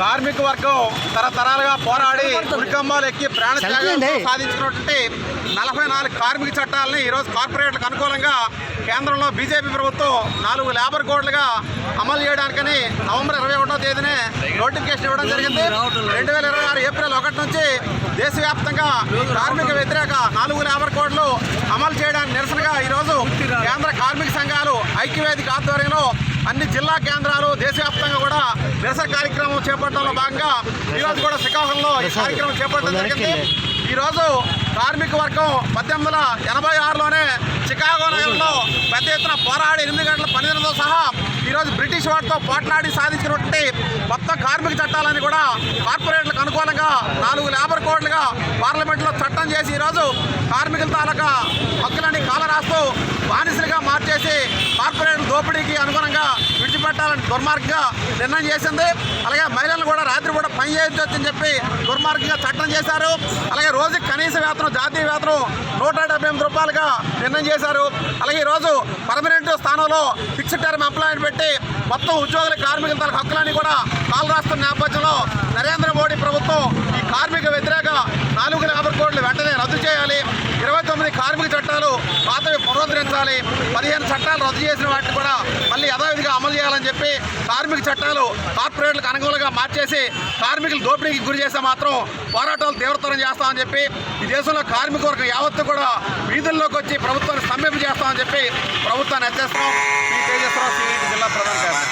కార్మిక వర్గం తరతరాలుగా పోరాడి ఉరికంబాలు ఎక్కి ప్రాణ త్యాగంతో సాధించుకున్నటువంటి 44 కార్మిక చట్టాలని ఈరోజు కార్పొరేట్లకు అనుకూలంగా కేంద్రంలో బీజేపీ ప్రభుత్వం 4 లేబర్ కోడ్లుగా అమలు చేయడానికని నవంబర్ 21వ తేదీనే నోటిఫికేషన్ ఇవ్వడం జరిగింది. 2026 ఏప్రిల్ 1 నుంచి దేశవ్యాప్తంగా కార్మిక వ్యతిరేక 4 లేబర్ కోడ్లు అమలు చేయడానికి నిరసనగా ఈరోజు కేంద్ర కార్మిక సంఘాలు ఐక్యవేదిక ఆధ్వర్యంలో అన్ని జిల్లా కేంద్రాలు దేశవ్యాప్తంగా కూడా నిరసన కార్యక్రమం చేపట్టడంలో భాగంగా ఈరోజు కూడా శ్రీకాకుళంలో ఈ కార్యక్రమం చేపట్టడం జరిగింది. ఈరోజు కార్మిక వర్గం 1886లోనే చికాగో నగరంలో పెద్ద ఎత్తున పోరాడి 8 గంటల పనిదినంతో సహా ఈరోజు బ్రిటిష్ వాటితో పోట్లాడి సాధించినటువంటి మొత్తం కార్మిక చట్టాలని కూడా కార్పొరేట్లకు అనుకూలంగా 4 లేబర్ కోడ్లుగా పార్లమెంట్లో చట్టం చేసి ఈరోజు కార్మికుల తాలూకా హక్కులని కాలరాస్తూ బానిసలుగా మార్చేసి కార్పొరేట్ దోపిడీకి అనుగుణంగా విడిచిపెట్టాలని దుర్మార్గంగా నిర్ణయం చేసింది. అలాగే మహిళలను కూడా రాత్రి కూడా పని చేయొచ్చని చెప్పి దుర్మార్గంగా చట్టం చేశారు. అలాగే రోజుకి కనీస వేతనం జాతీయ వేతనం 178 రూపాయలుగా నిర్ణయం చేశారు. అలాగే ఈరోజు పర్మనెంట్ స్థానంలో ఫిక్స్డ్ టర్మ్ ఎంప్లాయ్మెంట్ పెట్టి మొత్తం ఉద్యోగుల కార్మికుల తన హక్కులని కూడా కాలరాస్తున్న నేపథ్యంలో నరేంద్ర మోడీ ప్రభుత్వం ఈ కార్మిక వ్యతిరేక 4 లేబర్ కోడ్లు వెంటనే రద్దు చేయాలి. 29 కార్మిక చట్టాలు పాతవి పునరుద్ధరించాలి. 15 చట్టాలు రద్దు చేసిన వాటిని కూడా మళ్ళీ యథావిధిగా అమలు చేయాలని చెప్పి కార్మిక చట్టాలు కార్పొరేట్లకు అనుకూలంగా మార్చేసి కార్మికులు దోపిడీకి గురి చేస్తే మాత్రం పోరాటాలు తీవ్రతరం చేస్తామని చెప్పి ఈ దేశంలో కార్మిక వర్గం యావత్తు కూడా వీధుల్లోకి వచ్చి ప్రభుత్వాన్ని స్తంభింపజేస్తామని చెప్పి ప్రభుత్వాన్ని హెచ్చరిస్తున్నాం. ఈ తేజస్వరావు జిల్లా ప్రధాన కార్యదర్శి.